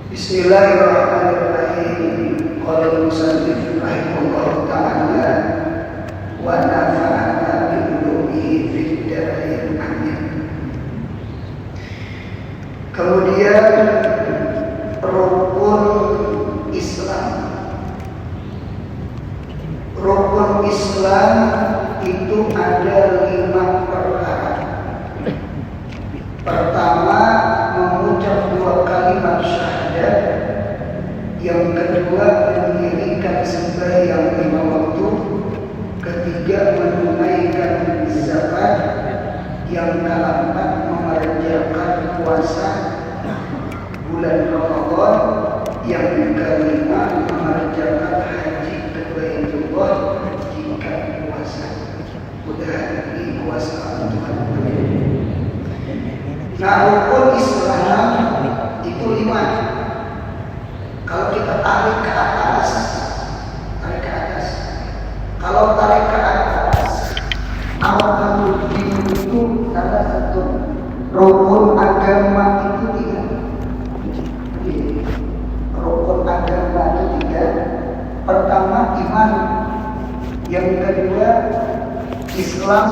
Bismillahirrahmanirrahim. Qala musannif rahimahullahu ta'ala wa nafa'ana bi ulumihi fid dharain amin. Kemudian rukun Islam. Rukun Islam itu ada 5 perkara. Pertama, mengucap 2 kalimat syahadat. Yang kedua, mendirikan sembahyang 5 waktu. Ketiga, menunaikan zakat. Yang keempat, mengerjakan puasa bulan Ramadan. Yang kelima, mengerjakan haji ke Baitullah jika puasa. Mudah-mudahan ini kuasa Tuhan. Nah, rukun Islam itu 5. Kalau kita tarik ke atas, Kalau tarik ke atas, al-Qanuddin itu salah satu rukun agama itu 3. Rukun agama itu 3. Pertama iman, yang kedua Islam,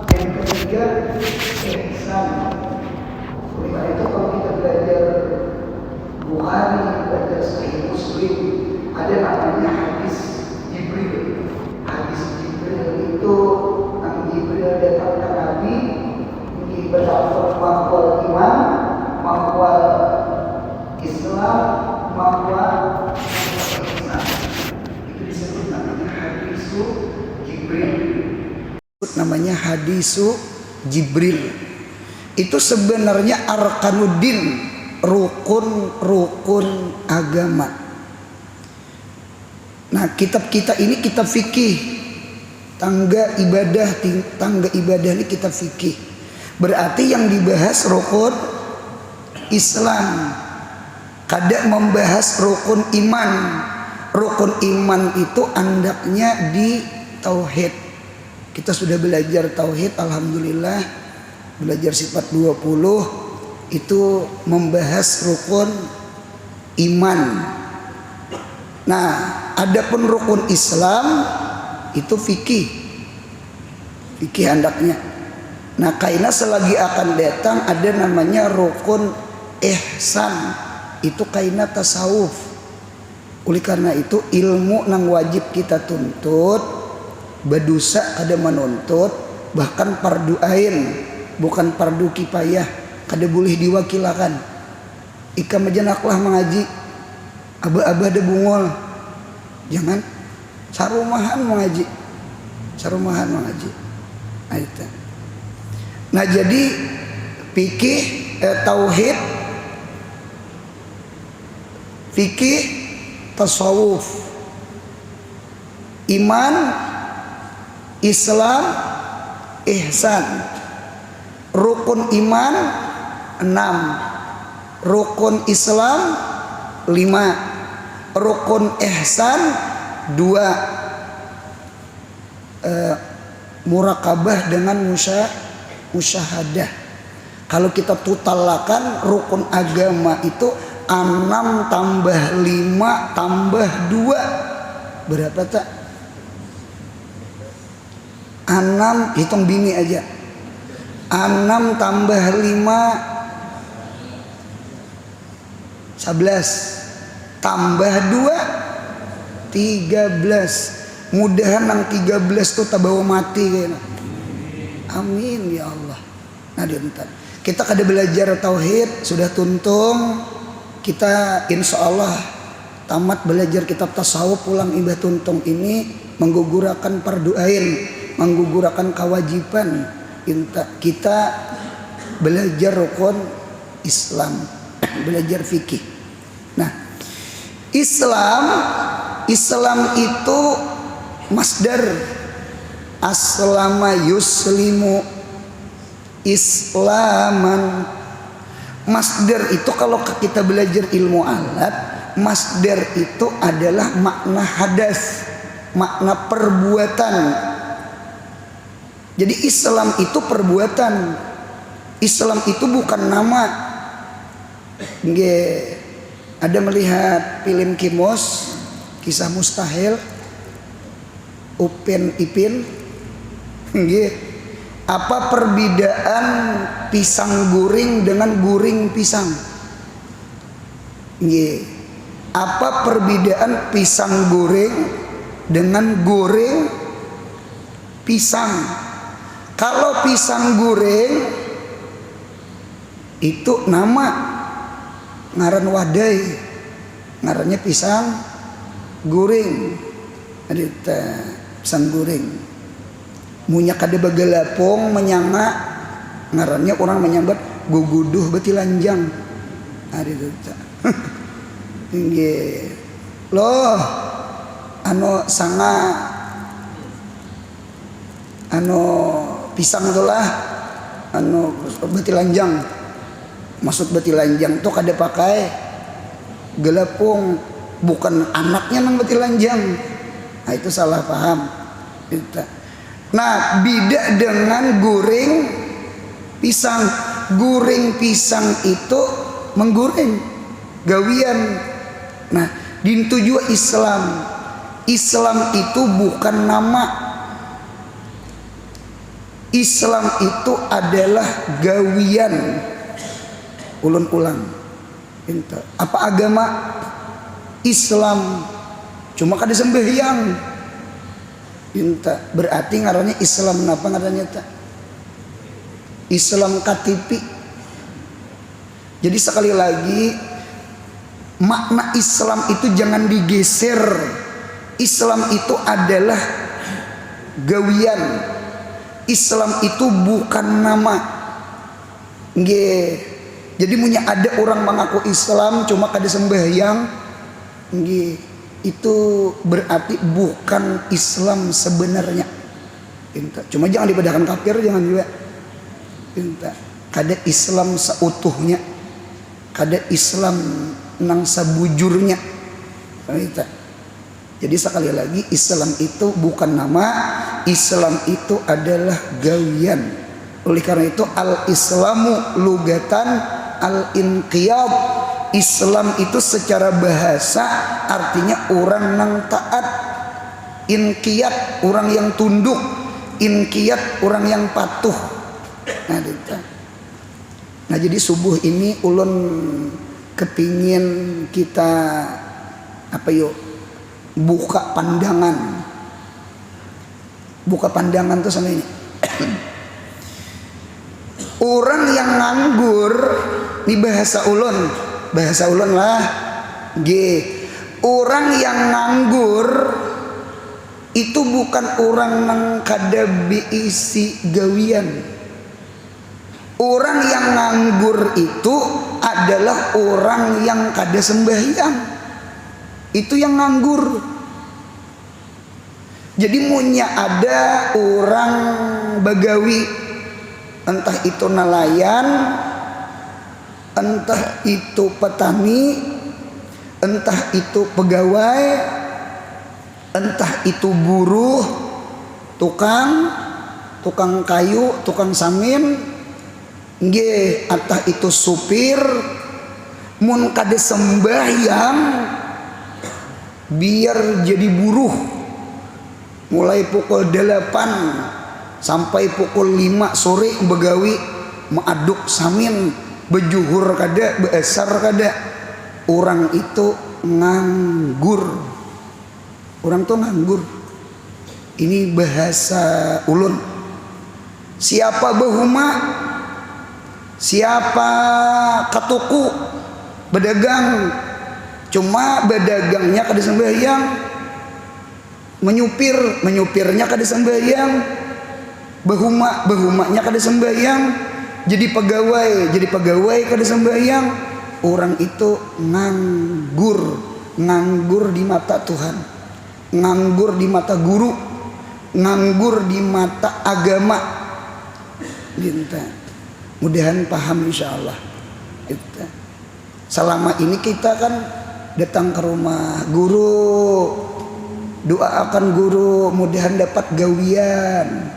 yang ketiga ihsan. Oleh itu kalau kita belajar Bukhari, belajar Sahih Muslim, ada namanya hadis Jibril. Hadis Jibril itu Jibril datang ke Nabi diberitahu mahwal iman, mahwal Islam, mahwal ihsan. Itu disebut namanya hadisu Jibril. Namanya hadisu Jibril. Itu sebenarnya arkanuddin, rukun agama. Nah, kitab kita ini kitab fikih. Tangga ibadah ini kitab fikih. Berarti yang dibahas rukun Islam. Kada membahas rukun iman. Rukun iman itu andaknya di tauhid. Kita sudah belajar tauhid, alhamdulillah. Belajar sifat 20 itu membahas rukun iman. Nah, adapun rukun Islam itu fikih andaknya. Nah, kaina selagi akan datang ada namanya rukun ihsan, itu kaina tasawuf. Oleh karena itu ilmu nang wajib kita tuntut, berdosa kada menuntut, bahkan fardu ain, bukan fardu kifayah, kada boleh diwakilakan. Ika majanaklah mengaji, aba-aba ada bungol, jangan sarumahan mengaji. Nah, itu. Nah, jadi fikih, tauhid, fikih, tasawuf, iman, Islam, ihsan. Rukun iman 6, rukun Islam 5, rukun ihsan 2, murakabah dengan musyahadah. Kalau kita totalkan rukun agama itu 6 tambah 5 tambah 2 berapa tak? 6, hitung bini aja. 6 tambah 5 11 tambah 2 13. Mudahan nang 13 tuh tabawa mati kayaknya. Amin ya Allah. Nah, dientar kita kada belajar tauhid sudah tuntung, kita insya Allah tamat belajar kitab tasawuf pulang ibah tuntung ini menggugurkan fardu ain, menggugurkan kewajiban. Kita belajar rukun Islam, belajar fikih. Nah, Islam itu masdar aslama yuslimu islaman. Masdar itu kalau kita belajar ilmu alat, masdar itu adalah makna hadas, makna perbuatan. Jadi Islam itu perbuatan. Islam itu bukan nama. Ada melihat film Kimos, Kisah Mustahil, Upin Ipin. Nggih. Apa perbedaan pisang guring dengan guring pisang? Nggih. Apa perbedaan pisang goreng dengan goreng pisang? Kalau pisang goreng itu nama ngaran wadai, ngarannya pisang goreng. Ada pisang goreng. Munya kada bagelapong menyanga, ngarannya orang menyambat guguduh betilanjang. Ada itu. Nggih. Loh, sanga pisang itulah betilanjang. Maksud betilanjang tuh kada pakai gelapung, bukan anaknya nang betilanjang. Nah, itu salah paham. Nah, beda dengan goreng pisang. Goreng pisang itu menggoreng gawian. Nah, dintu juga Islam. Islam itu bukan nama. Islam itu adalah gawian. Ulun ulang. Apa agama? Islam. Cuma kada sembahyang. Berarti ngarannya Islam. Napa ngarannya tak? Islam KTP. Jadi sekali lagi, makna Islam itu jangan digeser. Islam itu adalah gawian. Islam itu bukan nama. Nggih. Jadi punya ada orang mengaku Islam cuma kada sembahyang, nggih, itu berarti bukan Islam sebenarnya. Cuma jangan dibedakan kafir, jangan juga. Kada Islam seutuhnya, kada Islam nang sabujurnya. Jadi sekali lagi, Islam itu bukan nama, Islam itu adalah gawian. Oleh karena itu al-Islamu lugatan al-inqiyad. Islam itu secara bahasa artinya orang nang taat. Inqiyad orang yang tunduk, inqiyad orang yang patuh. Nah, jadi subuh ini ulun kepingin kita buka pandangan. Buka pandangan tuh sama ini. Orang yang nganggur, ini bahasa ulun lah. Orang yang nganggur itu bukan orang yang kada beisi gawian. Orang yang nganggur itu adalah orang yang kada sembahyang. Itu yang nganggur. Jadi munya ada orang bagawi, entah itu nelayan, entah itu petani, entah itu pegawai, entah itu buruh, tukang kayu, tukang samin, nggih, entah itu supir, mun kada sembahyang biar jadi buruh mulai pukul 8 sampai pukul 5 sore begawi mengaduk samin, bejuhur kada, beesar kada. Orang itu nganggur. Orang tuh nganggur. Ini bahasa ulun. Siapa behuma, siapa katuku, bedagang, cuma bedagangnya kada sembahyang, menyupirnya kada sembahyang, behumanya kada sembahyang, jadi pegawai kada sembahyang. Orang itu nganggur di mata Tuhan, nganggur di mata guru, nganggur di mata agama. Mudahan paham insyaallah. Selama ini kita kan datang ke rumah guru, doakan guru, mudahan dapat gawian.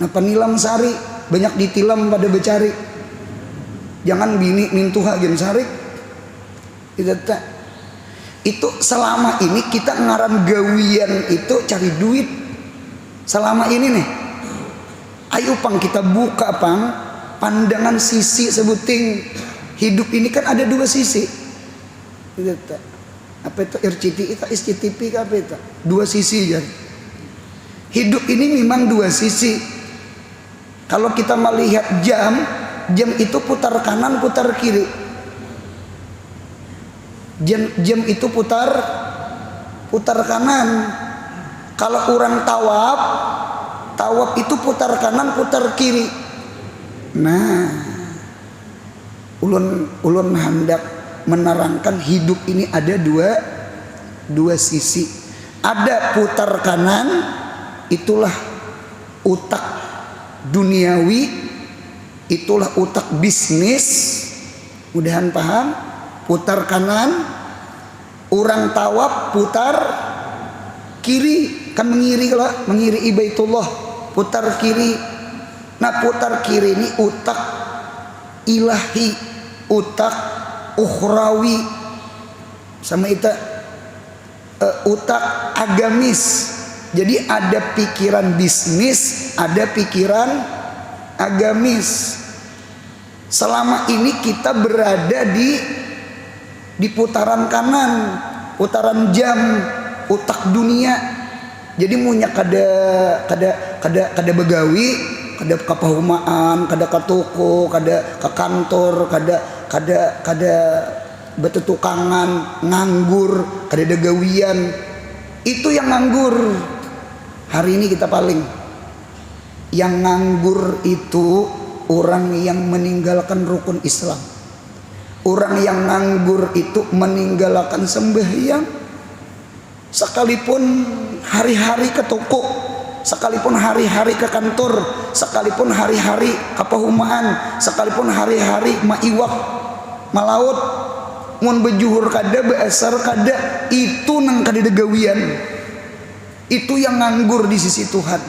Napa nilam sari, banyak ditilam pada becari. Jangan bini mintuha gen sarik. Itu selama ini kita ngaran gawian itu cari duit. Selama ini nih, ayo pang kita buka pang pandangan sisi sebuting hidup ini kan ada dua sisi. Apa itu RCTI kah SCTV kah apa itu? Dua sisi ya. Hidup ini memang dua sisi. Kalau kita melihat jam itu putar kanan putar kiri. Jam itu putar kanan. Kalau orang tawaf itu putar kanan putar kiri. Nah, ulun hendak menerangkan hidup ini ada dua sisi. Ada putar kanan, itulah utak duniawi, itulah utak bisnis. Mudahan paham. Putar kanan, orang tawaf putar kiri, kan mengiri Baitullah, putar kiri. Nah, putar kiri ini utak ilahi, utak ukhrawi, sama itu utak agamis. Jadi ada pikiran bisnis, ada pikiran agamis. Selama ini kita berada di putaran kanan, putaran jam, utak dunia. Jadi munya kada begawi, kada kapahumaan, kada ke toko, kada ke kantor, kada betutukangan, nganggur, kada ada gawian. Itu yang nganggur. Hari ini kita paling yang nganggur itu orang yang meninggalkan rukun Islam. Orang yang nganggur itu meninggalkan sembahyang. Sekalipun hari-hari ke toko, sekalipun hari-hari ke kantor, sekalipun hari-hari kapahumaan, sekalipun hari-hari maiwak malaut, mun bejuhur kada, beasar kada, itu nang kada gawian. Itu yang nganggur di sisi Tuhan.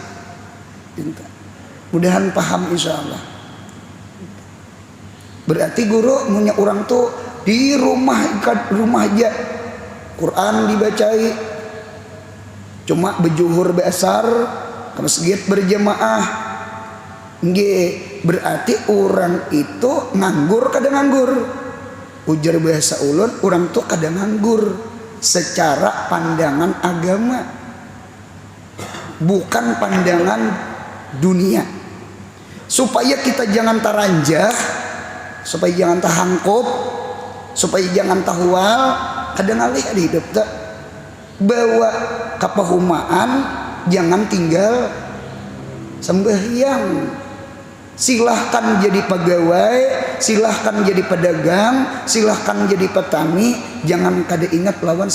Mudahan paham insyaallah. Berarti guru punya orang tuh di rumah aja Quran dibacai, cuma bejuhur beasar ke masjid berjamaah. Nggih, berarti orang itu nganggur kada nganggur. Ujar bahasa ulun, orang tuh kada nganggur secara pandangan agama, bukan pandangan dunia. Supaya kita jangan taranjah, supaya jangan tahangkop, supaya jangan tahual, kadang alih di hidup tak bawa kapahumaan, jangan tinggal sembahyang. Silahkan jadi pegawai, silahkan jadi pedagang, silahkan jadi petani, jangan kada ingat lawan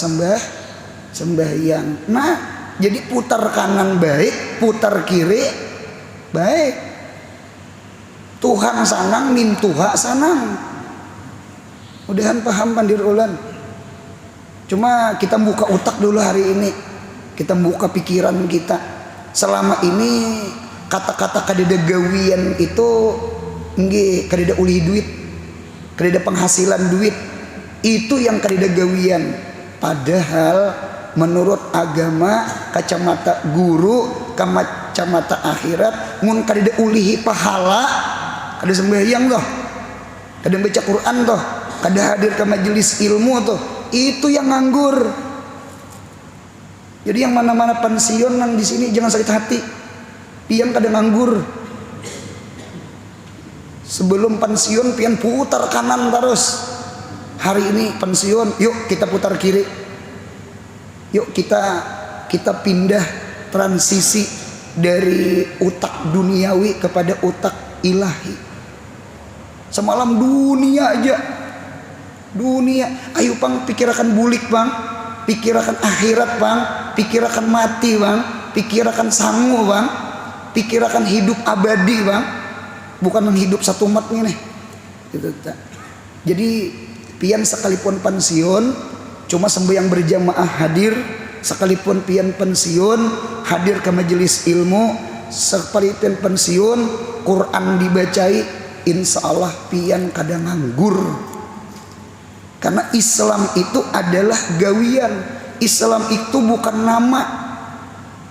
sembahyang. Nah, jadi putar kanan baik, putar kiri baik. Tuhan sanang, min Tuha sanang. Mudahan paham pandir ulan. Cuma kita buka otak dulu hari ini. Kita buka pikiran kita. Selama ini kata-kata kadeda gawian itu nggih kadeda uli duit, kadeda penghasilan duit. Itu yang kadeda gawian. Padahal menurut agama, kacamata guru, kacamata akhirat, mun kadeda ulihi pahala, kada sembahyang toh, kada baca Quran toh, kada hadir ke majelis ilmu toh, itu yang nganggur. Jadi yang mana-mana pensiun nang di sini jangan sakit hati. Pian kada nganggur. Sebelum pensiun pian putar kanan terus. Hari ini pensiun, yuk kita putar kiri. Yuk kita pindah transisi dari utak duniawi kepada utak ilahi. Semalam dunia aja, dunia. Ayo bang, pikirkan bulik bang, pikirkan akhirat bang, pikirkan mati bang, pikirkan sangu bang, pikirkan hidup abadi bang, bukan hidup satu mat nih. Jadi pian sekalipun pensiun, cuma sembahyang berjamaah hadir, sekalipun pian pensiun hadir ke majelis ilmu, sekalipun pensiun Quran dibacai, insya Allah pian kadang nganggur. Karena Islam itu adalah gawian. Islam itu bukan nama.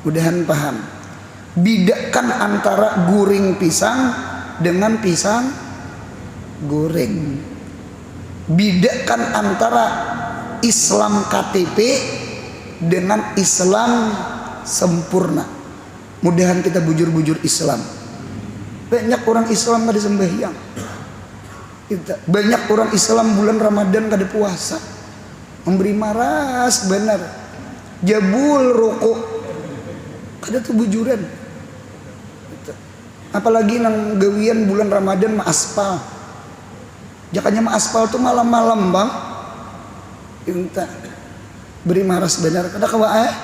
Mudahan paham. Bedakan antara guring pisang dengan pisang goreng. Bedakan antara Islam KTP dengan Islam sempurna. Mudahan kita bujur-bujur Islam. Banyak orang Islam kada sembahyang. Banyak orang Islam bulan Ramadan kada puasa. Memberi maras benar. Jabul rokok. Kada tuh bujuran. Apalagi nang gawian bulan Ramadan mah aspal. Jakanya mah aspal tuh malam-malam bang. Inta beri maras benar. Kada kawa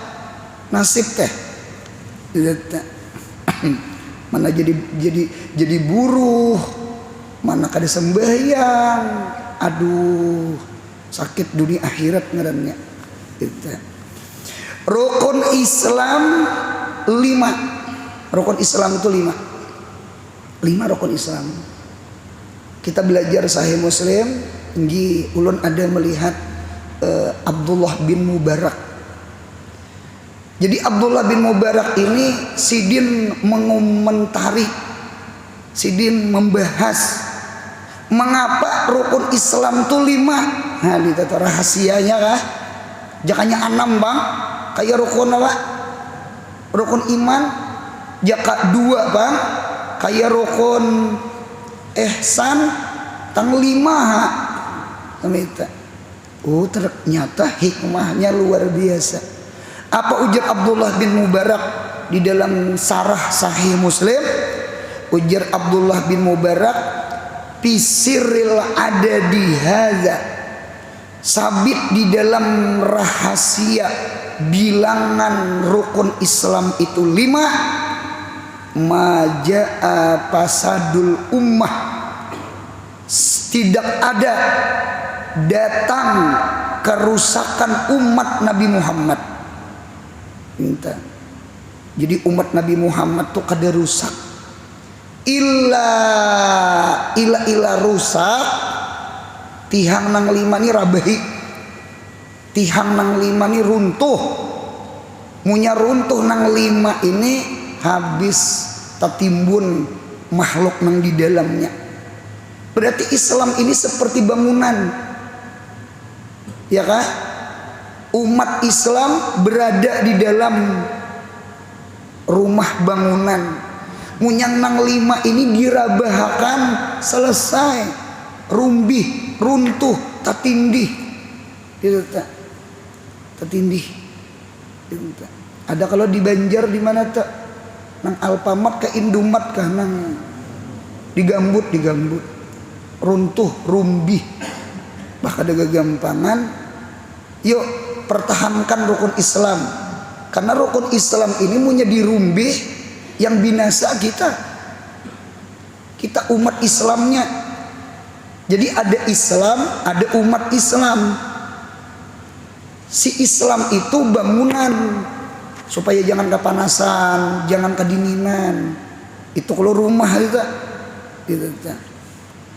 nasib teh. Mana jadi buruh, mana kada sembahyang, aduh sakit dunia akhirat ngarannya. Rukun Islam 5. Rukun Islam itu 5 rukun Islam. Kita belajar Sahih Muslim, nggih ulun ada melihat Abdullah bin Mubarak. Jadi Abdullah bin Mubarak ini sidin mengomentari, sidin membahas mengapa rukun Islam itu 5. Nah, di tata rahasianya kah? Jakanya 6 bang. Kayak rukun apa? Rukun iman. Jaka 2 bang. Kayak rukun ihsan tang 5 ha. Oh ternyata hikmahnya luar biasa. Apa ujar Abdullah bin Mubarak di dalam sarah Sahih Muslim? Ujar Abdullah bin Mubarak, "Pisiril adadi hadza." Sabit di dalam rahasia bilangan rukun Islam itu 5. Maja'a fasadul ummah. Tidak ada datang kerusakan umat Nabi Muhammad. Minta. Jadi umat Nabi Muhammad tuh kada rusak. Illa rusak. Tihang nang 5 ni rabahi. Tihang nang 5 ni runtuh. Munya runtuh nang 5 ini habis tertimbun makhluk nang di dalamnya. Berarti Islam ini seperti bangunan. Ya kah? Umat Islam berada di dalam rumah bangunan. Munyang nang 5 ini dirabahakan selesai, rumbih, runtuh, tatindih. Tatindih. Ada kalau di Banjar di mana tak? Nang Alfamart ke Indomaret kah nang digambut. Runtuh, rumbih. Bahkan ada kegampangan. Yuk pertahankan rukun Islam. Karena rukun Islam ini punya dirumbih yang binasa kita umat Islamnya. Jadi ada Islam, ada umat Islam. Si Islam itu bangunan supaya jangan kepanasan, jangan kedinginan. Itu kalau rumah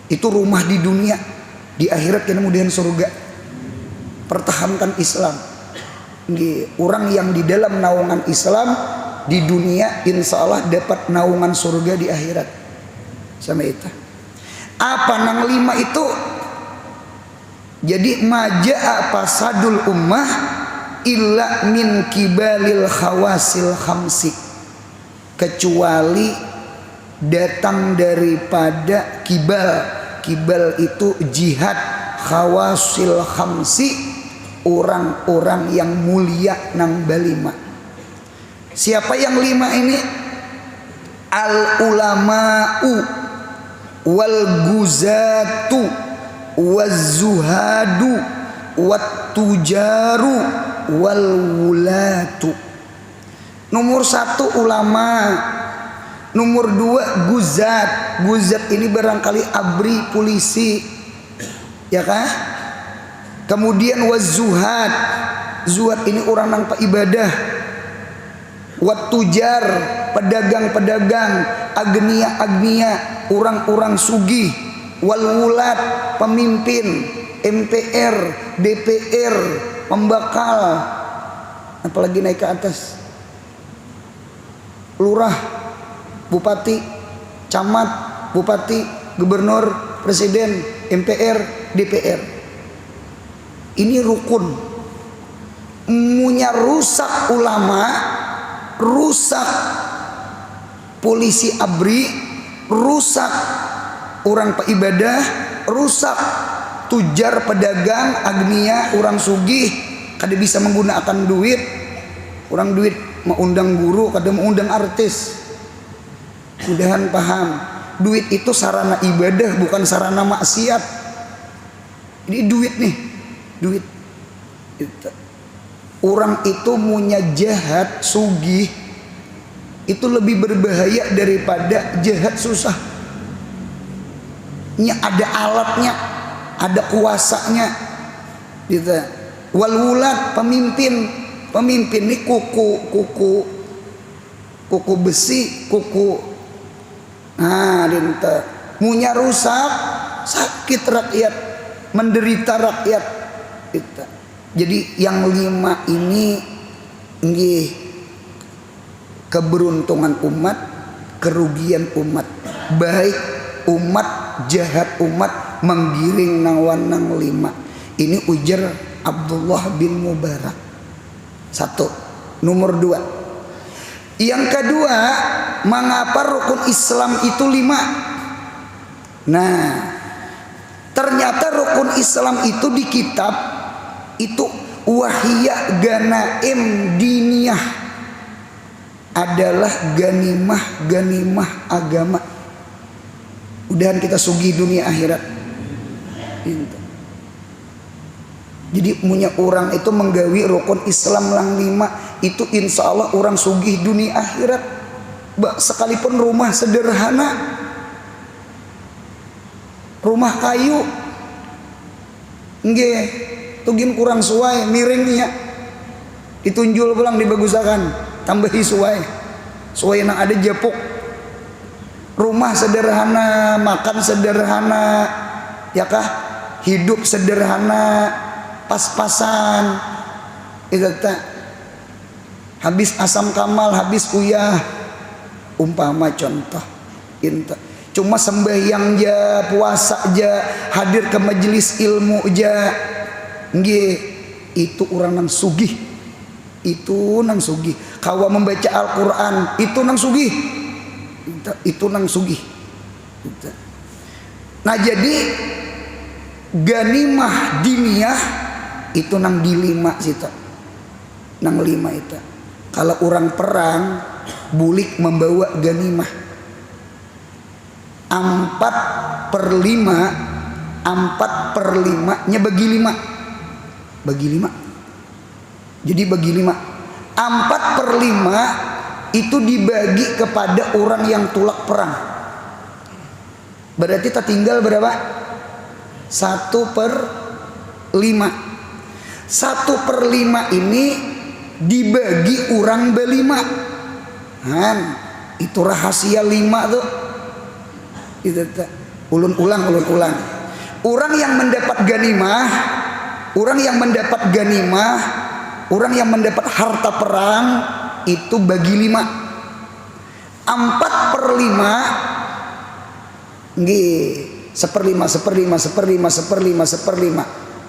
itu rumah di dunia, di akhirat kemudian surga. Pertahankan Islam. Orang yang di dalam naungan Islam di dunia insya Allah dapat naungan surga di akhirat. Sama itu. Apa nang 5 itu? Jadi maja'a fasadul ummah illa min kibalil khawasil khamsi. Kecuali datang daripada kibal. Kibal itu jihad khawasil khamsi. Orang-orang yang mulia nang balima. Siapa yang 5 ini? Al ulama'u wal guzatu waz zuhadu wat tujaru wal wulatu. Nomor 1 ulama. Nomor 2 guzat. Guzat ini barangkali abri polisi. Ya kah? Kemudian wazuhad. Zuhad ini orang nang ibadah. Wat tujar, pedagang-pedagang, agnia-agnia, orang-orang sugih. Wal wulat, pemimpin. MPR, DPR, pembakal, apalagi naik ke atas, lurah, bupati, camat, bupati, gubernur, presiden, MPR, DPR. Ini rukun. Munya rusak ulama, rusak polisi ABRI, rusak orang ibadah, rusak tujar pedagang agnia, orang sugih kada bisa menggunakan duit, orang duit mau undang guru, kada mau undang artis. Mudahan paham, duit itu sarana ibadah bukan sarana maksiat. Ini duit nih, duit itu. Orang itu munya jahat sugih itu lebih berbahaya daripada jahat susah. Nya ada alatnya, ada kuasanya gitu. Wal wulad, pemimpin nih kuku besi, kuku dinta munya rusak, sakit rakyat, menderita rakyat gitu. Jadi yang 5 ini nggih keberuntungan umat, kerugian umat, baik umat, jahat umat, menggiring nawanang 5. Ini ujar Abdullah bin Mubarak. 1. Nomor 2. Yang kedua, mengapa rukun Islam itu 5? Nah, ternyata rukun Islam itu di kitab itu wahiyah ganaim diniyah, adalah ganimah agama. Udahan kita sugih dunia akhirat. Jadi punya orang itu menggawi rukun Islam lang 5 itu insya Allah orang sugih dunia akhirat. Sekalipun rumah sederhana, rumah kayu, nggih tugin kurang suai miringnya, ditunjul pulang dibagusakan, tambahi suai nang ada japuk. Rumah sederhana, makan sederhana, ya kah? Hidup sederhana, pas-pasan. Itu tak. Habis asam kamal, habis uyah. Umpama contoh. Inta. Cuma sembahyang ja, puasa ja, hadir ke majelis ilmu ja. Nggih, itu orang nang sugih. Itu nang sugih. Kawa membaca Al-Qur'an, itu nang sugih. Itu nang sugih. Nah, jadi ganimah diniyah itu nang di 5 sita. Nang 5 itu. Kalau orang perang bulik membawa ganimah 4/5, 4/5 nya bagi 5. Bagi 5. Jadi bagi 5. 4/5 itu dibagi kepada orang yang tulak perang. Berarti tertinggal berapa? 1/5. 1/5 ini dibagi orang berlima. Itu rahasia 5 tuh. Itu ulun ulang. Orang yang mendapat ganimah, orang yang mendapat ganimah, orang yang mendapat harta perang itu bagi 5. 4/5 nggih, 1/5.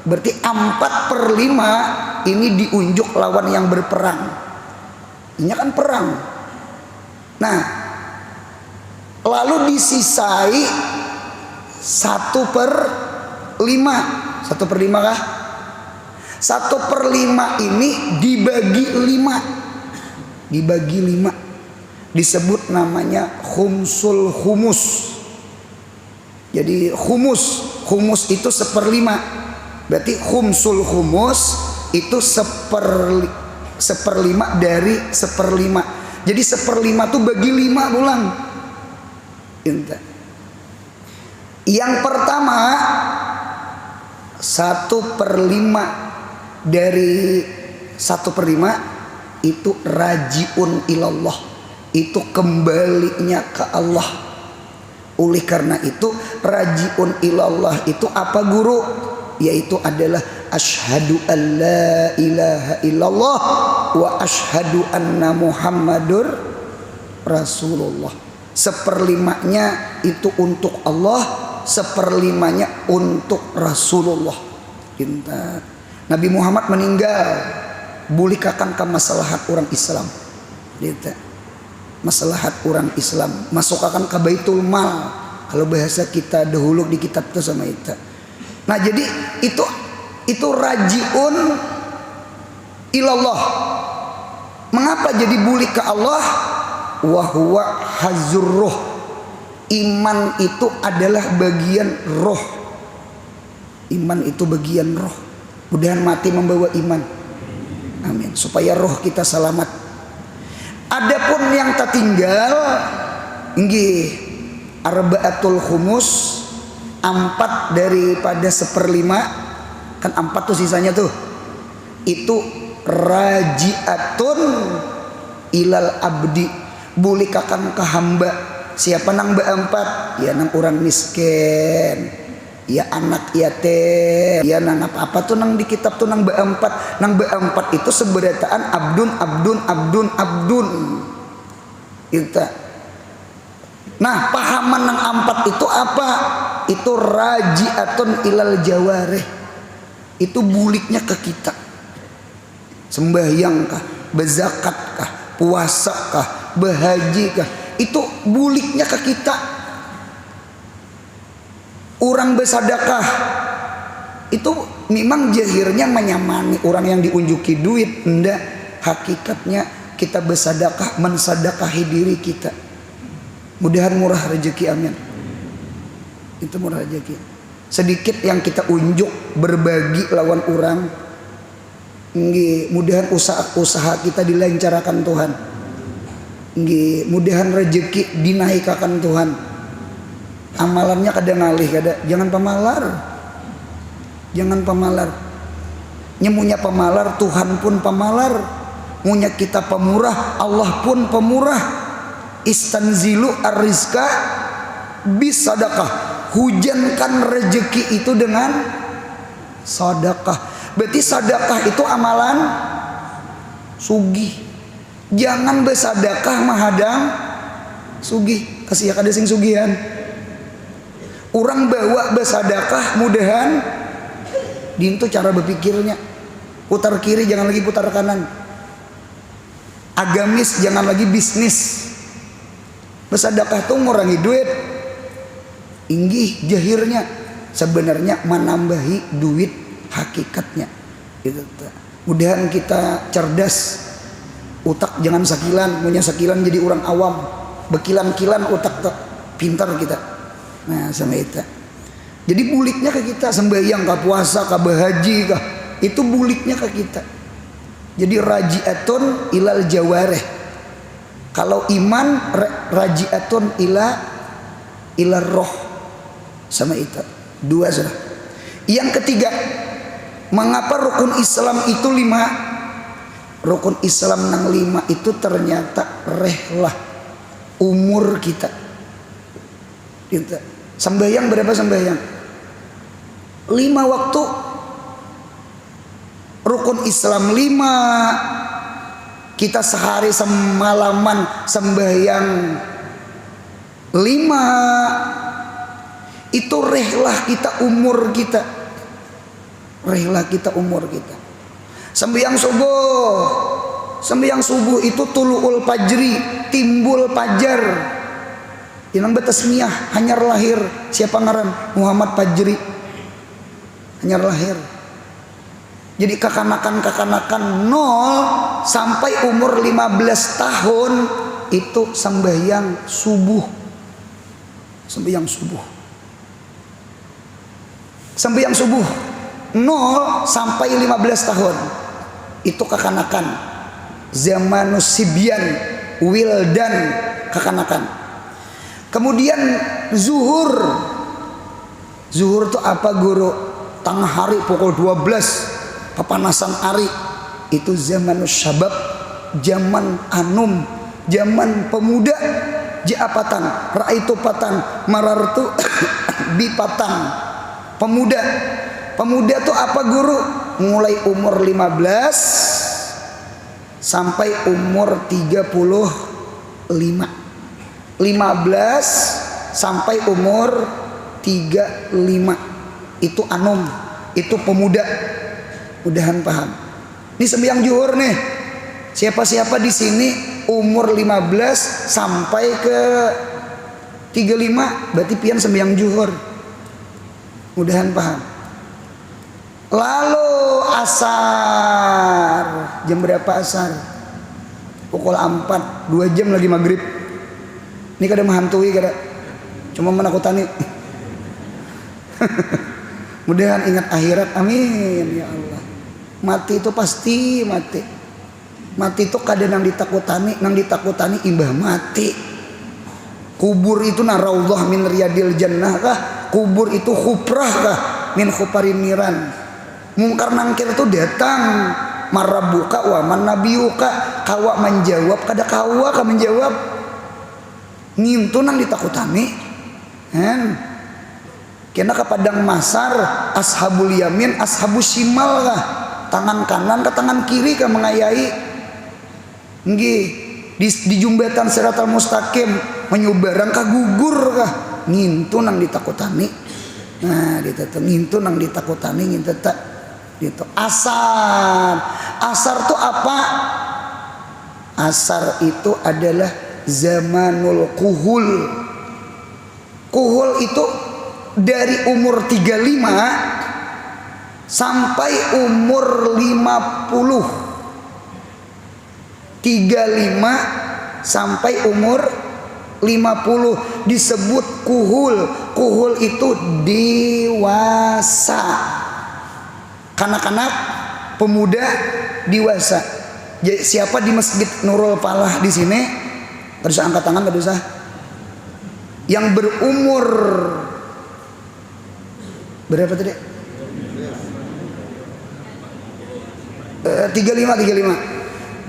Berarti 4/5 ini diunjuk lawan yang berperang. Ini kan perang. Nah, lalu disisai 1/5. 1/5 kah? 1/5 ini dibagi 5. Dibagi 5. Disebut namanya khumsul humus. Jadi humus itu 1/5. Berarti khumsul humus itu 1/5 dari 1/5. Jadi 1/5 tuh bagi 5 ulang. Yang pertama 1/5 dari 1/5 itu rajiun ilallah, itu kembalinya ke Allah. Oleh karena itu rajiun ilallah itu apa guru? yaitu adalah asyhadu an la ilaha illallah wa asyhadu anna muhammadur rasulullah. Seperlimanya itu untuk Allah, seperlimanya untuk Rasulullah. Pintar. Nabi Muhammad meninggal, bulikakan ke maslahat orang Islam. Gitu. Maslahat orang Islam, masukkan ke Baitul Mal. Kalau bahasa kita dahulu di kitab itu sama itu. Nah, jadi itu rajiun ilallah. Mengapa jadi bulik ke Allah? Wa huwa hazur ruh. Iman itu adalah bagian roh. Iman itu bagian roh. Mudahan mati membawa iman. Amin. Supaya roh kita selamat. Adapun yang tertinggal, nggih, arba'atul khumus, 4 daripada 1/5, kan 4 tuh sisanya tuh. Itu rajiatun ilal abdi, bulikakan ke hamba. Siapa nang be-4? Ya nang orang miskin, ya anak yatim, ya nang apa tuh nang di kitab tuh nang be-4. Nang be-4 itu seberataan abdun itu. Nah, pahaman nang 4 itu apa? Itu rajiatun ilal jawareh. Itu buliknya ke kita. Sembahyang kah, berzakat kah, puasa kah, berhaji kah, itu buliknya ke kita. Orang bersedekah itu memang jahirnya menyamani orang yang diunjuki duit, enggak. Hakikatnya kita bersedekah mensedekahi diri kita. Mudahan murah rezeki, amin. Itu murah rezeki. Sedikit yang kita unjuk berbagi lawan orang, nggih, mudahan usaha kita dilancarkan Tuhan. Nggih, mudahan rezeki dinaikkan Tuhan. Amalannya kada ngalih, kada. Jangan pemalar. Jangan pemalar. Nyemunya pemalar, Tuhan pun pemalar. Munya kita pemurah, Allah pun pemurah. Istanzilu ar-rizqa bisadaqah. Hujankan rezeki itu dengan sedekah. Berarti sedekah itu amalan sugih. Jangan bersedekah mahadang sugih. Kasih ya kada sing sugihan. Orang bawa bersedekah mudahan dintu cara berpikirnya. Putar kiri jangan lagi putar kanan. Agamis jangan lagi bisnis. Bersedekah itu ngurangi duit. Inggih jahirnya sebenarnya menambahi duit hakikatnya. Gitu. Mudahan kita cerdas. Utak jangan sakilan, punya sakilan jadi orang awam. Bekilan-kilan utak tak pintar kita. Nah, sama itu. Jadi buliknya ke kita, sembahyang kah, puasa kah, berhaji kah, itu buliknya ke kita. Jadi rajiatun ilal jawareh. Kalau iman rajiatun ila roh. Sama itu. 2 sudah. Yang ketiga, mengapa rukun Islam itu 5? Rukun Islam nang 5 itu ternyata rehlah umur kita. Sembahyang berapa sembahyang? 5 waktu. Rukun Islam 5. Kita sehari semalaman sembahyang 5. Itu rehlah kita umur kita. Rehlah kita umur kita. Sembahyang subuh. Sembahyang subuh itu tuluul fajri, timbul fajar. Inang betasmiyah, hanyar lahir. Siapa ngaran? Muhammad Fajri. Hanyar lahir. Jadi kekanakan 0 sampai umur 15 tahun itu sembahyang subuh. Sembahyang subuh. Sembahyang subuh 0 sampai 15 tahun itu kekanakan. Zamanus sibyan, wildan, kekanakan. Kemudian zuhur. Zuhur itu apa guru? Tengah hari pukul 12 kepanasan hari. Itu zamanus syabab, zaman anum, zaman pemuda. Ja'apatan, ra'aitu patan, marartu bipatan. Pemuda. Pemuda tuh apa guru? Mulai umur 15 sampai umur 35. 15 sampai umur 35 itu anum, itu pemuda. Mudahan paham. Ini sembahyang zuhur nih. Siapa-siapa di sini umur 15 sampai ke 35 berarti pian sembahyang zuhur. Mudahan paham. Lalu asar. Jam berapa asar? Pukul 4, 2 jam lagi maghrib. Ini kada menghantui kada. Cuma menakutani. Mudahan ingat akhirat, amin ya Allah. Mati itu pasti mati. Mati itu kada nang ditakutani imbah mati. Kubur itu naraullah min riyadil jannah kah? Kubur itu khuprah kah? Min khuparin niran. Mungkar nangkir itu datang. Marabuka wa man nabiyuka. Kawa menjawab kada kawa ka menjawab. Ngintu nang ditakutani. Kena ke padang masar, ashabul yamin, ashabus shimal kah? Tangan kanan ke tangan kiri kah mengayai? Nggih, di jembatan Siratal Mustaqim menyubarang kah gugur kah? Ngintu nang ditakutani. Nah, ngintu nang ditakutani ngintu tak gitu. Asar. Asar itu apa? Asar itu adalah zamanul kuhul. Kuhul itu dari umur 35 sampai umur 50. 35 sampai umur 50 disebut kuhul. Kuhul itu dewasa. Kanak-kanak, pemuda, dewasa. Jadi siapa di Masjid Nurul Falah di sini? Kada usah angkat tangan, kada usah. Yang berumur berapa tadi?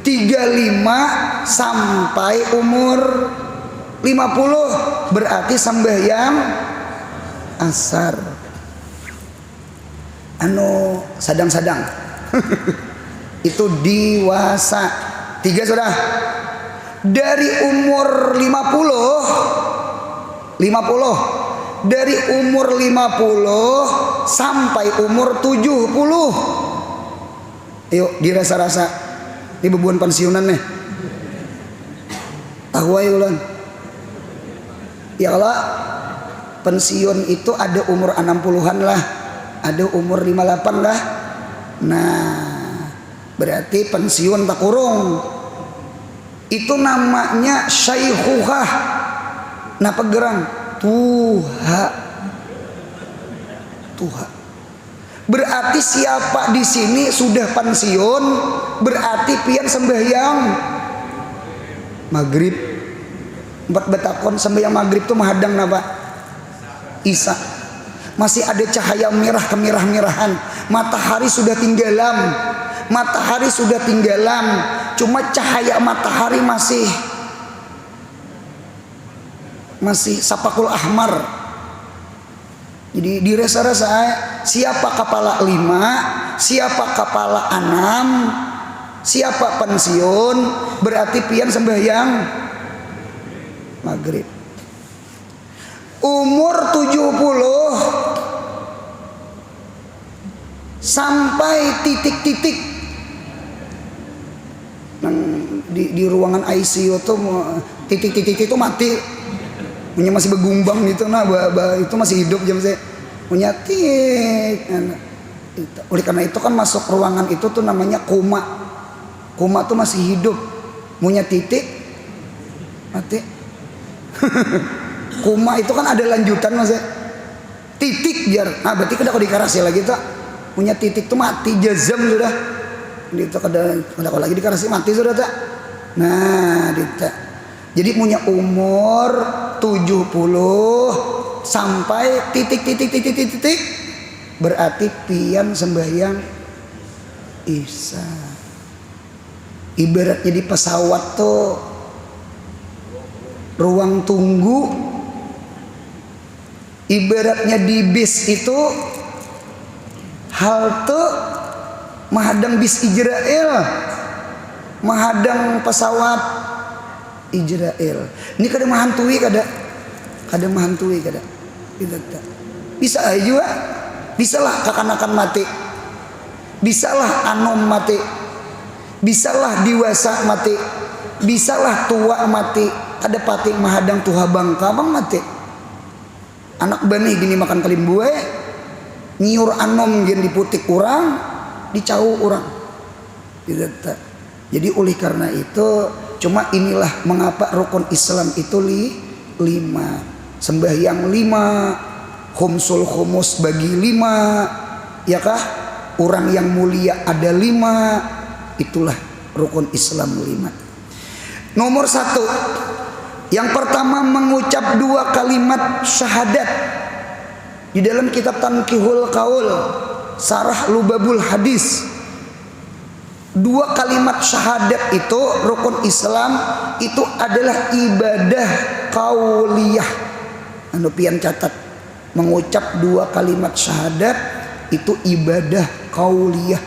35 sampai umur 50 berarti sembahyang asar. Sadang-sadang. Itu dewasa. 3 sudah. Dari umur 50 dari umur 50 sampai umur 70. Yuk dirasa-rasa. Ini bebuan pensiunan nih. Tahu aja ulan. Ya Allah, pensiun itu ada umur 60-an lah, ada umur 58 lah. Nah, berarti pensiun tak kurung. Itu namanya syaikhukah. Nah pegerang tuha. Berarti siapa di sini sudah pensiun berarti pian sembahyang maghrib. 4 betakon sembahyang maghrib itu menghadang napa? Isya. Masih ada cahaya merah kemerah-merahan. Matahari sudah tinggalan. Cuma cahaya matahari masih sapakul ahmar. Jadi dirasa-rasa siapa kepala 5, siapa kepala 6, siapa pensiun berarti pian sembahyang maghrib. Umur 70 sampai titik-titik di ruangan ICU tuh titik-titik itu mati. Punya masih begumbang gitu, nah itu masih hidup jam saya punya tik. Oleh karena itu kan masuk ruangan itu tuh namanya koma tuh masih hidup, punya titik mati. Koma itu kan ada lanjutan mas, titik biar, berarti kada kau dikarasi lagi tuh, punya titik tuh mati jazam sudah, itu kada kau lagi dikarasi mati sudah tak. Nah dita. Jadi punya umur 70 sampai titik berarti pian sembahyang isya. Ibaratnya di pesawat tuh ruang tunggu, ibaratnya di bis itu halte mahadang bis Israel, mahadang pesawat Israel. Ini kada mahantui kada mahantui kada. Bisa aja, bisalah kekanakan mati, bisalah anom mati, bisalah dewasa mati, bisalah tua mati. Ada pati mahadang tuha bangka bang mati. Anak bani gini makan kalim buah, nyiur anom gini diputik kurang, dicau orang. Jadi oleh karena itu, cuma inilah mengapa rukun Islam itu 5. Sembahyang 5, khumsul khumus bagi 5, ya kah? Orang yang mulia ada 5. Itulah rukun Islam 5. Nomor 1, yang pertama mengucap 2 kalimat syahadat. Di dalam kitab Tanqihul Qaul, Sarah Lubabul Hadis, 2 kalimat syahadat itu rukun Islam itu adalah ibadah qauliyah. Anu pian catat, mengucap 2 kalimat syahadat itu ibadah qauliyah.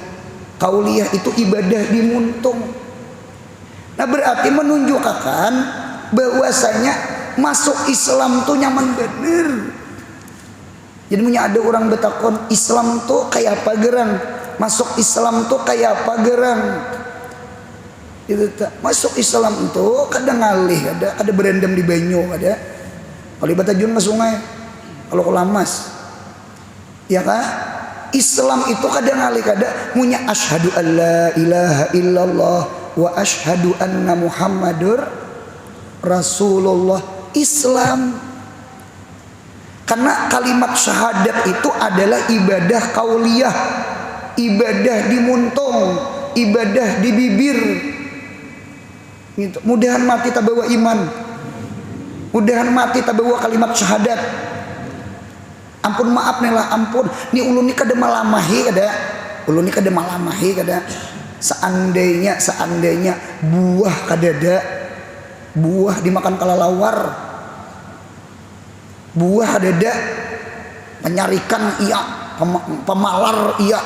Qauliyah itu ibadah dimuntung. Nah berarti menunjukkan bahwasanya masuk Islam tuh nyaman bener. Jadi punya ada orang betakon Islam tuh kayak apa gerang, masuk Islam tuh kayak apa gerang. Itu masuk Islam tuh kadang ngalih, ada berendam di banyu, ada kalau di Batajun ke sungai, kalau ke Lamas, ya kan? Islam itu kadang ngalih, kadang punya asyhadu alla ilaha illallah wa asyhadu anna muhammadur Rasulullah. Islam karena kalimat syahadat itu adalah ibadah qauliyah, ibadah di muntung, ibadah di bibir gitu. Mudahan mati tak bawa iman, mudahan mati tak bawa kalimat syahadat. Ampun maaf nih lah, ampun nih ulun nih kada malamahi kada, ulun nih kada malamahi kada. Seandainya buah kadada, buah dimakan kalalawar, buah ada penyarikan iya, pemalar iya,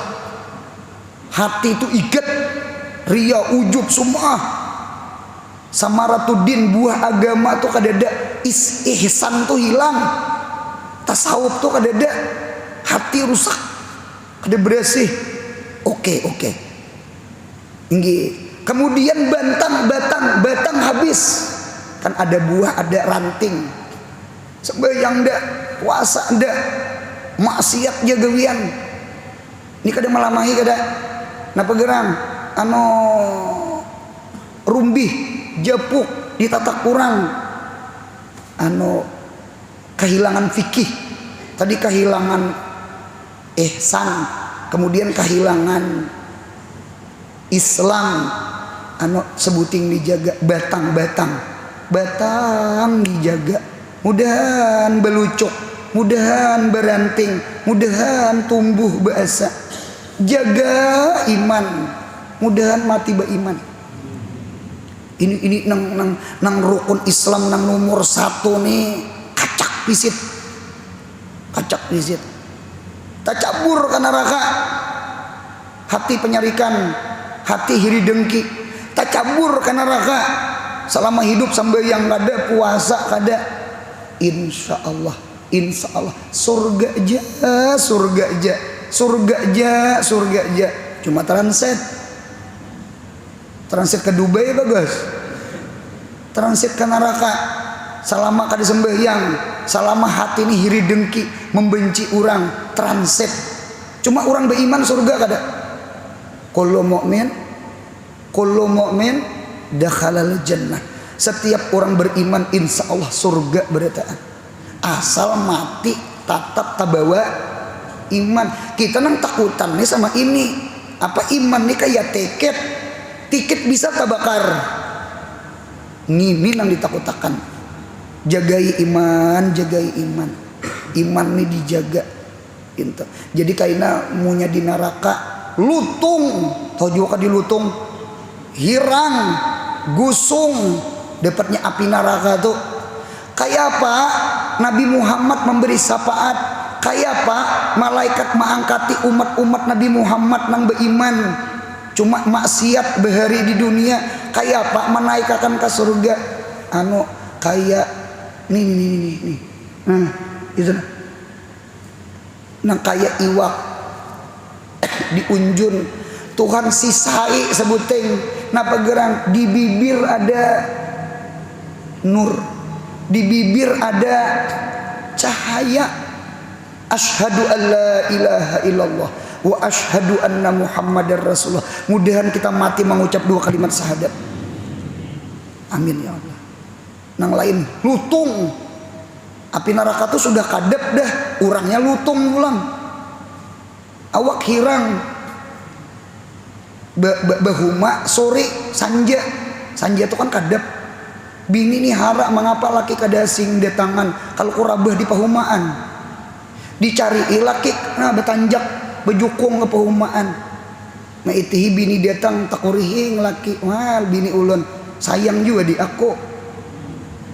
hati itu ikat, ria ujub semua, samaratudin buah agama tuh kadada, ihsan tuh hilang, tasawuf tuh kadada, hati rusak, kada bersih. Oke. Tinggi. Kemudian batang habis. Kan ada buah, ada ranting. Sembahyang dak, puasa dak, maksiat jagawian. Ini kada malamahi kada. Napa gerang? Ano rumbih, japuk, ditatak kurang. Ano kehilangan fikih. Tadi kehilangan ihsan, kemudian kehilangan Islam. Ano sebuting dijaga, batang dijaga, mudahan belucuk, mudahan beranting, mudahan tumbuh bahasa, jaga iman, mudahan mati beriman. Ini nang rukun Islam nang nomor 1 nih, kacak pisit, tacabur ke neraka, hati penyarikan, hati hiri dengki, tacabur ke neraka. Selama hidup sambayang kada, puasa kada, insya Allah surga aja. Cuma transit ke Dubai bagus, transit ke neraka. Selama kada sembahyang, selama hati ini hiri dengki, membenci orang, transit. Cuma orang beriman surga kada. Kullu mu'min dakhalal jannah. Setiap orang beriman insya Allah surga berataan. Asal mati tetap tabawa iman. Kita nang takutan nih sama ini. Apa iman nih kayak tiket bisa tabakar. Ini nang ditakutakan. Jagai iman. Iman nih dijaga. Jadi kaina munya di neraka lutung. Tahu juga di lutung, hirang, gusung, dapatnya api neraka tuh. Kayak apa? Nabi Muhammad memberi syafaat, Kayak apa malaikat mengangkati umat-umat Nabi Muhammad nang beriman cuma maksiat behari di dunia, kayak apa menaikkan ke surga kayak nih itu nang kayak iwak diunjun Tuhan sisai sebuting napa gerang di bibir ada nur, di bibir ada cahaya. Asyhadu an la ilaha illallah wa asyhadu anna muhammadar rasulullah. Mudahan kita mati mengucap 2 kalimat syahadat. Amin ya Allah. Nang lain lutung. Api neraka tuh sudah kadep dah, urangnya lutung pulang. Awak hirang. Bahuma sore sanja. Sanja itu kan kadep. Bini nih hara mengapa laki kada sing datangan kalau kurabah di pahumaan. Dicari laki betanjak bejukung ke pahumaan. Nah itihi bini datang takurihing laki, wah bini ulun sayang juga di aku.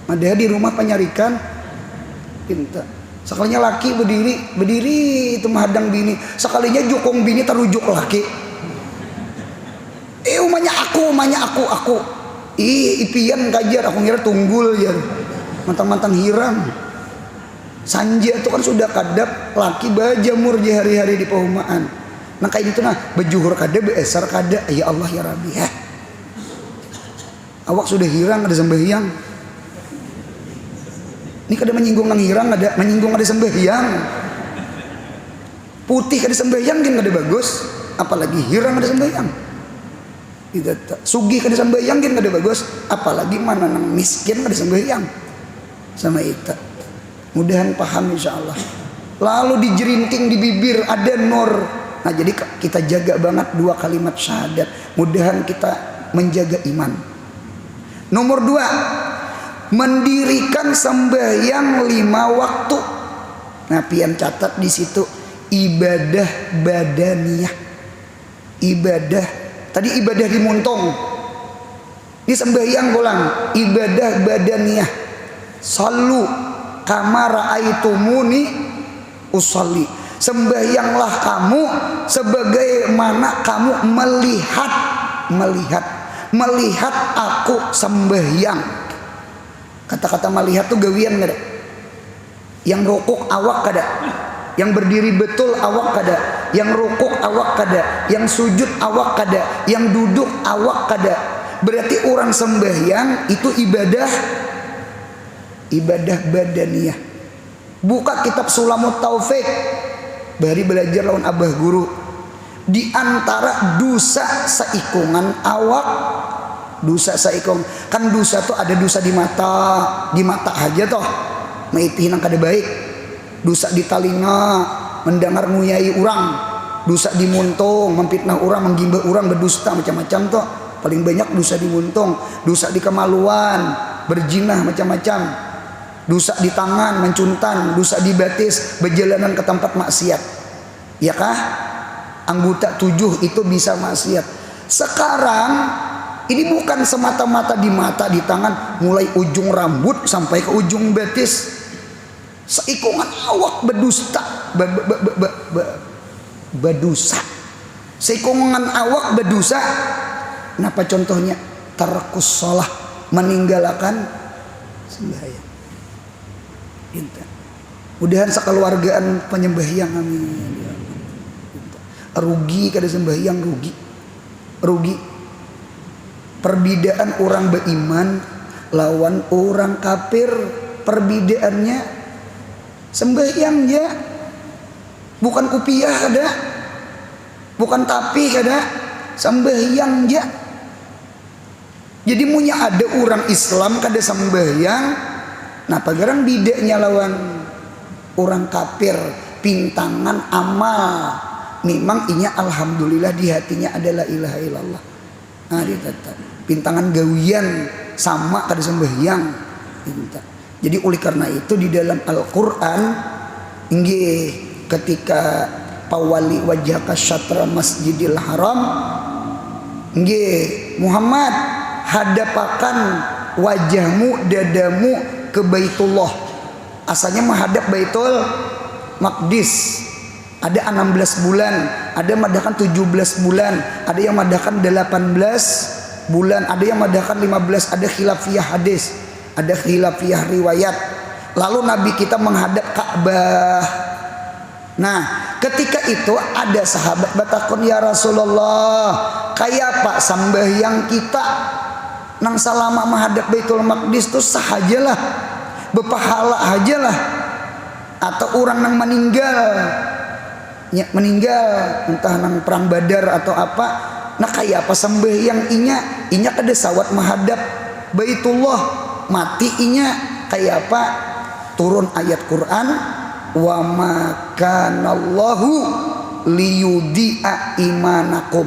Ada di rumah penyarikan pinta. Sekalinya laki berdiri itu menghadang bini. Sekalinya jukung bini terujuk laki. Umanya aku. Ipian kajar aku ngira tunggul ya. Mantan-mantan hirang. Sanja itu kan sudah kadap laki bajamur di hari-hari di pahumaan. Nah kayak gitu bejuhur kada beesar kada ya Allah ya Rabbi ya. Awak sudah hirang ada sembahyang. Ini kada menyinggung nang hirang ada menyinggung ada sembahyang. Putih kada sembahyang kan kada bagus, apalagi hirang ada sembahyang. Tidak sugih kada sembahyang kan kada bagus, apalagi mana nang miskin kada sembahyang. Sama itu. Mudahan paham insyaallah. Lalu dijerinting di bibir ada nur. Nah jadi kita jaga banget 2 kalimat syahadat. Mudahan kita menjaga iman. Nomor 2, mendirikan sembahyang 5 waktu. Nah pian catat di situ ibadah badaniyah. Ibadah tadi ibadah di muntung. Di sembahyang pulang ibadah badaniyah. Sallu kama raaitumuni usolli. Sembahyanglah kamu sebagaimana kamu melihat aku sembahyang. Kata-kata melihat tuh gawian kada? Yang rukuk awak kada? Yang berdiri betul awak kada? Yang rukuk awak kada? Yang sujud awak kada? Yang duduk awak kada? Berarti orang sembahyang itu ibadah badaniyah. Buka kitab Sulamut Taufik, bari belajar lawan abah guru. Di antara dosa seikungan awak, dosa seikung kan dosa tuh ada dosa di mata aja toh, maitihin kada baik. Dosa di talinga, mendengar nguyai orang, dosa di muntung, memfitnah orang, menggibah orang, berdusta macam-macam toh. Paling banyak dosa di muntung, dosa di kemaluan, berjinah macam-macam. Dosa di tangan, mencuntan, dosa di batis, berjalanan ke tempat maksiat. Ya kah? Anggota 7 itu bisa maksiat. Sekarang ini bukan semata-mata di mata, di tangan, mulai ujung rambut sampai ke ujung batis. Seikungan awak berdusta, berdosa. Seikungan awak berdosa. Kenapa contohnya? Tarkus shalah, meninggalkan sembahyang. Mudahan sekeluargaan penyembahyang amin. Rugi kada sembahyang rugi. Perbedaan orang beriman lawan orang kafir, perbedaannya sembahyang ya. Bukan kupiah kada, bukan tapi kada, sembahyang ya. Jadi munya ada orang Islam kada sembahyang. Nah pagarang bidanya lawan orang kafir, pintangan amal memang inya alhamdulillah di hatinya adalah ilaha illallah. Nah dia tetap pintangan gawian sama kada sembahyang. Jadi oleh karena itu di dalam Al-Quran ketika pawali wajhaka syatra masjidil haram Muhammad hadapakan wajahmu dadamu ke Baitullah. Asalnya menghadap Baitul Maqdis. Ada 16 bulan, ada madahkan 17 bulan, ada yang madahkan 18 bulan, ada yang madahkan 15, ada khilafiyah hadis, ada khilafiyah riwayat. Lalu Nabi kita menghadap Ka'bah. Nah, ketika itu ada sahabat batakun, ya Rasulullah, kayak pak sambahyang kita nang salama menghadap Baitul Maqdis tuh sahajalah, berpahala ajalah, atau orang nang meninggal entah nang perang Badar atau apa. Nah kayak apa sembahyang inya kada sawat menghadap Baitullah, mati inya kayak apa? Turun ayat Quran, wa makanallahu liyudi'a imanakum.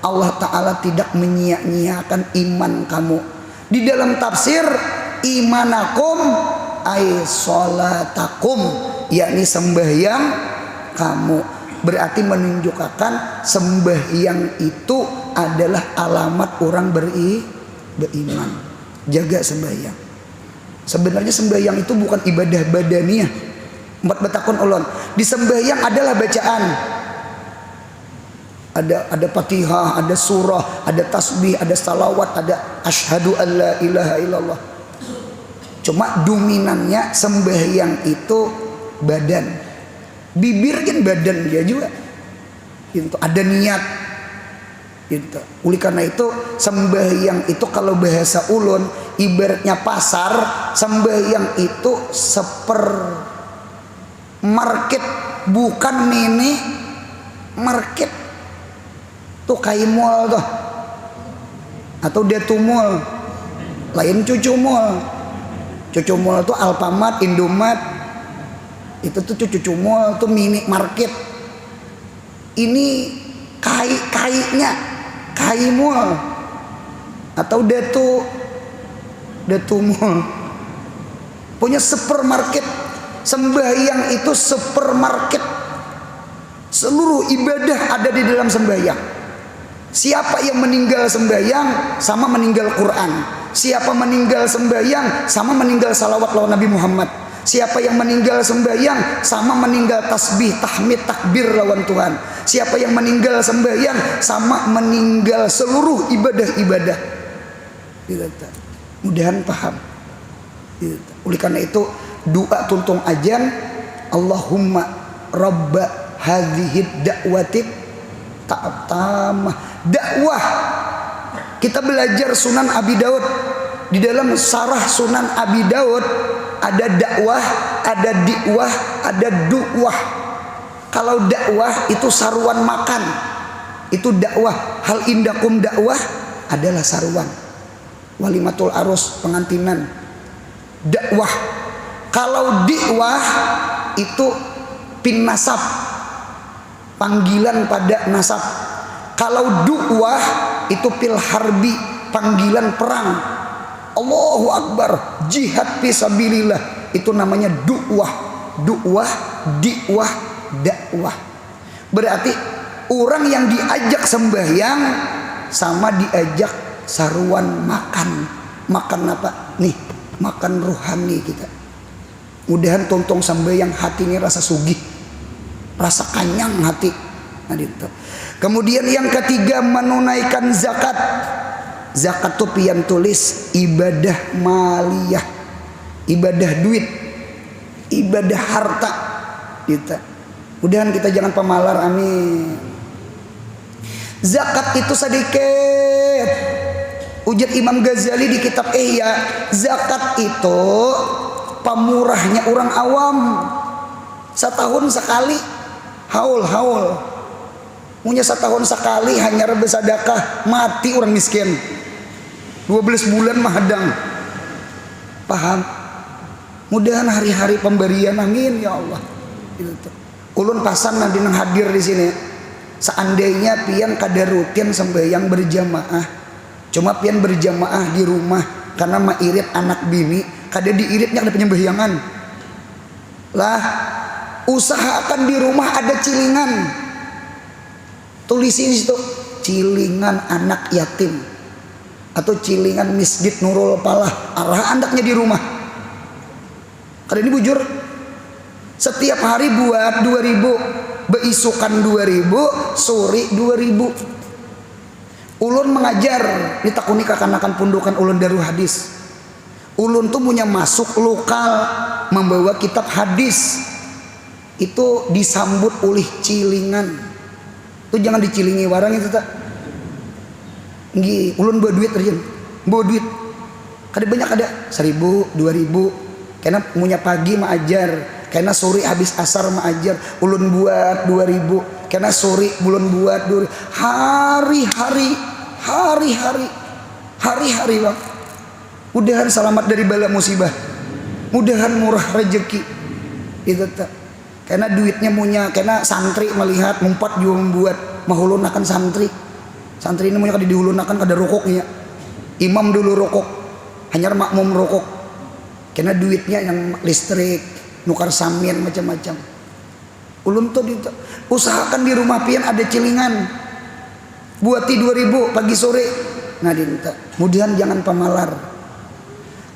Allah Ta'ala tidak menyia-nyiakan iman kamu. Di dalam tafsir imanakum ay sholatakum, yakni sembahyang kamu. Berarti menunjukkan sembahyang itu adalah alamat orang beriman. Jaga sembahyang. Sebenarnya sembahyang itu bukan ibadah badaniyah. Empat batakun ulun. Di sembahyang adalah bacaan. Ada Fatihah, ada surah, ada tasbih, ada salawat, ada asyhadu alla ilaha illallah. Cuma dominannya sembahyang itu badan. Bibir kan badan dia juga. Itu ada niat. Gitu. Oleh karena itu sembahyang itu kalau bahasa ulun ibaratnya pasar, sembahyang itu market, bukan mini market. Tuh kayak mall tuh, atau Datu Mall, lain Cucu Mall. Cucu Mall tuh Alfamart, Indomart, itu tuh Cucu Mall tuh mini market. Ini kainya kai mall atau Datu Mall punya supermarket. Sembahyang itu supermarket. Seluruh ibadah ada di dalam sembahyang. Siapa yang meninggal sembahyang sama meninggal Quran. Siapa meninggal sembahyang sama meninggal salawat lawan Nabi Muhammad. Siapa yang meninggal sembahyang sama meninggal tasbih, tahmid, takbir lawan Tuhan. Siapa yang meninggal sembahyang sama meninggal seluruh ibadah-ibadah. Mudahan paham. Oleh karena itu doa tuntung ajan, Allahumma rabba hadhid da'watit ta'tamah. Dakwah. Kita belajar Sunan Abi Daud. Di dalam sarah Sunan Abi Daud ada dakwah, ada dikwah, ada du'wah. Kalau dakwah itu saruan makan, itu dakwah. Hal indakum dakwah adalah saruan. Walimatul arus, pengantinan, dakwah. Kalau dikwah itu pin nasab, panggilan pada nasab. Kalau du'wah itu pil harbi, panggilan perang. Allahu Akbar, jihad fisabilillah, itu namanya du'wah. Du'wah, dikwah, dakwah. Berarti orang yang diajak sembahyang sama diajak saruan makan. Makan apa? Nih, makan rohani kita. Mudahan tontong sembahyang hatinya rasa sugih, rasa kanyang hati. Nah, itu. Kemudian yang ketiga menunaikan zakat. Zakat itu pian tulis ibadah maliyah, ibadah duit, ibadah harta kita. Mudahan kita jangan pemalar, amin. Zakat itu sedikit. Ujar Imam Ghazali di kitab Ihya, zakat itu pemurahnya orang awam. Setahun sekali haul. Punya setahun sekali hanya rebe sedekah, mati orang miskin. 12 bulan mahadang. Paham? Mudahan hari-hari pemberian, amin ya Allah. Itu. Ulun pasan nanti nang hadir di sini. Seandainya pian kada rutin sembahyang berjamaah, cuma pian berjamaah di rumah karena mairit anak bini, kada diiritnya ada penyembahyangan. Lah, usahakan di rumah ada cilingan. Tulisin situ cilingan anak yatim atau cilingan Masjid Nurul Falah, arah andaknya di rumah. Kada ini bujur Setiap hari buat 2.000, beisukan 2.000, sore 2.000. Ulun mengajar ditakuni kakanakan pundukan ulun Darul Hadis. Ulun tuh punya masuk lokal membawa kitab hadis. Itu disambut oleh cilingan. Itu jangan dicilingi warang itu tak. Nggih, ulun bawa duit aja. Bawa duit. Kada banyak, ada 1.000, 2.000. Karena punya pagi mah ajar, karena sore habis asar mah ajar. Ulun buat 2.000, karena sore ulun buat 2.000. Hari-hari bang. Mudahan selamat dari bala musibah, mudahan murah rezeki. Itu tak. Karena duitnya punya, karena santri melihat mumpat juga membuat mahulunakan santri. Santri ini punya kada dihulunakan kada rokoknya. Imam dulu rokok, hanya makmum rokok. Karena duitnya yang listrik, nukar samin macam-macam. Ulun tuh usahakan di rumah pian ada cilingan. Buati 2.000 pagi sore. Nah dinta, kemudian jangan pemalar.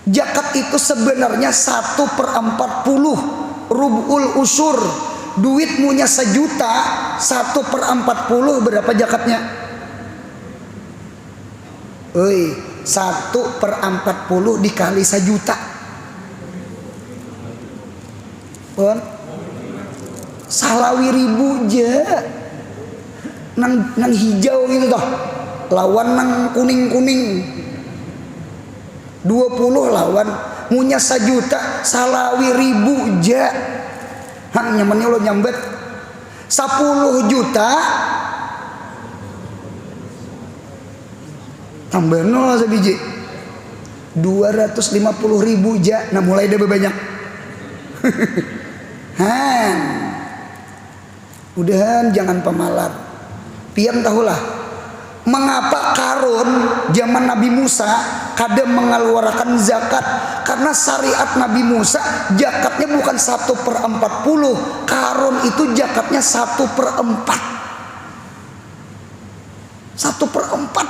Zakat itu sebenarnya 1/40 rubul usur. Duit punya 1 juta, 1/40 berapa zakatnya? Oi, 1/40 dikali 1 juta. Pon salawi 1.000 je. Nang hijau gitu toh. Lawan nang kuning-kuning. 20 lawan punya 1 juta salawi 1.000 je. Hang nyamannya lo nyambet 10 juta tambah 0 sebiji 250.000 je. Nah mulai dah banyak. Han, udahan jangan pemalar. Pian tahulah mengapa Karun zaman Nabi Musa kadang mengeluarkan zakat, karena syariat Nabi Musa zakatnya bukan 1/40. Karun itu zakatnya 1/4. 1/4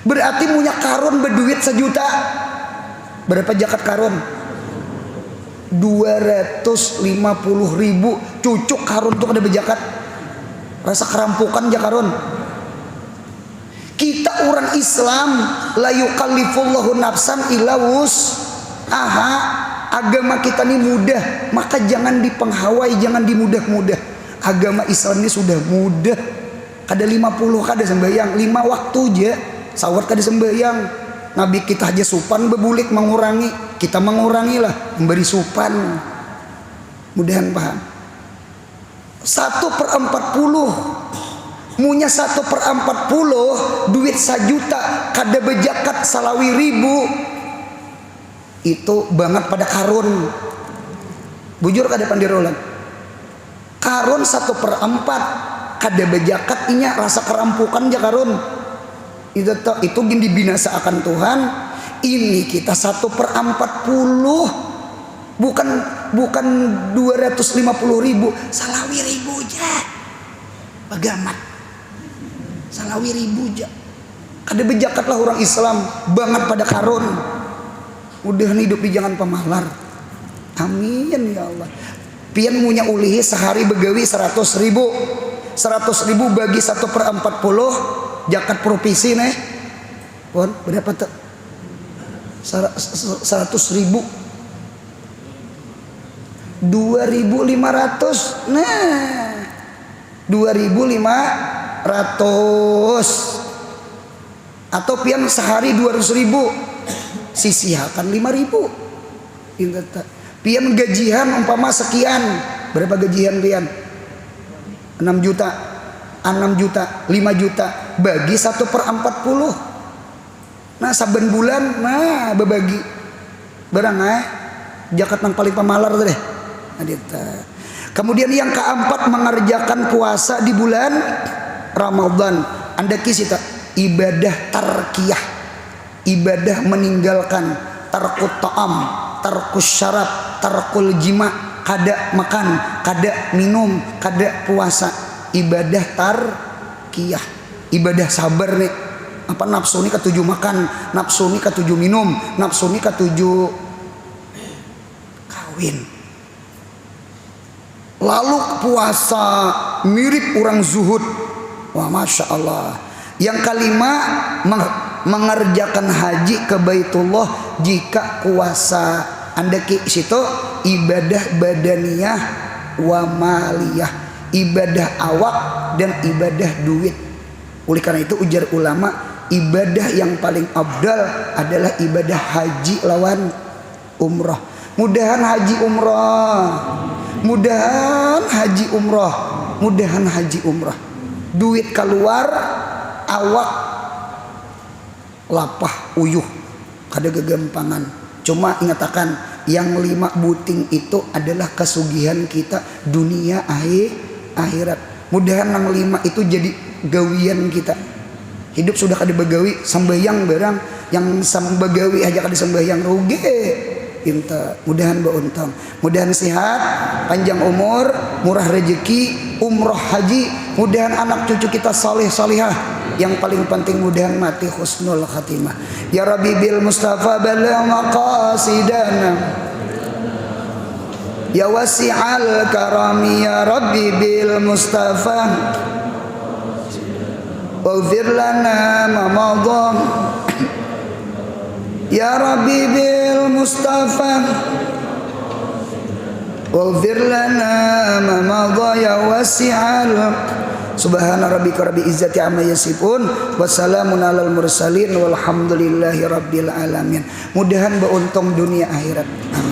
berarti punya Karun berduit 1 juta. Berapa zakat Karun? 250.000. Cucuk Karun tuh ada berzakat. Rasa kerampukan ya Karun. Kita orang Islam la yukallifullahu nafsan illa wus'aha. Agama kita ini mudah, maka jangan dipenghawai, jangan dimudah-mudah. Agama Islam ini sudah mudah. Kada 50 kada sembahyang 5 waktu aja. Sawat kada sembahyang. Nabi kita aja supan bebulik mengurangi, kita mengurangilah memberi supan. Mudahan paham. 1/40 munya 1/40 duit 1 juta kada bejakat salawi 1.000 itu banget pada Karun. Bujur kada pandirolan. Karun 1/4 kada bejakat inya rasa kerampukan ja Karun. Itu gini dibinasakan Tuhan. Ini kita 1/40 bukan 250.000 salawi 1.000 aja. Bagamat salawi 1.000 aja. Kada bejakatlah orang Islam banget pada Karun. Udah hidup di jangan pemalar. Amin ya Allah. Pian punya ulihi sehari begawi 100.000. 100.000 bagi 1/40 zakat provinsi nih. Pon berapa tuh? 100.000. 2.500. Nah 2.500. Atau pian sehari 200.000, sisihkan 5.000. Pian gajian umpama sekian. Berapa gajian pian? 6 juta, 6 juta, 5 juta bagi 1/40. Nah saben bulan nah berbagi barang zakat yang paling pemalar deh. Kemudian yang keempat mengerjakan puasa di bulan Ramadan. Anda kisita ibadah tarkiyah, ibadah meninggalkan, tarkut ta'am, tarkus syarab, tarkul jima, kada makan, kada minum, kada puasa. Ibadah tarkiyah, ibadah sabar nih. Apa nafsu nih ketujuh makan, nafsu nih ketujuh minum, nafsu nih ketujuh kawin. Lalu puasa mirip orang zuhud. Wah, masya Allah. Yang kelima, mengerjakan haji ke Baitullah jika kuasa Anda ke situ ibadah badaniyah wa maliyah, ibadah awak dan ibadah duit. Oleh karena itu ujar ulama, ibadah yang paling abdal adalah ibadah haji lawan umrah. Mudahan haji umrah, mudahan haji umrah, mudahan haji umrah. Duit keluar, awak lapah uyuh, kada kegampangan. Cuma ingatakan yang 5 buting itu adalah kesugihan kita dunia akhirat. Mudahan yang 5 itu jadi gawian kita. Hidup sudah kada begawi, sambayang barang yang sambagawi aja kada sambayang rugi. Inta mudahan bauntang, mudahan sehat, panjang umur, murah rezeki, umroh haji, mudahan anak cucu kita saleh salihah, yang paling penting mudahan mati husnul khatimah. Ya Rabbi bil Mustafa balagh maqasidana, ya wasi'al karami, ya Rabbi bil Mustafa waghfir lana ma madha, ya Rabbi bil Mustafa waghfir lana ma madha ya wasi'al. Subhana rabbika rabbil izzati amma yasifun wa salamun alal mursalin walhamdulillahi rabbil alamin. Mudahan bauntong dunia akhirat. Amin.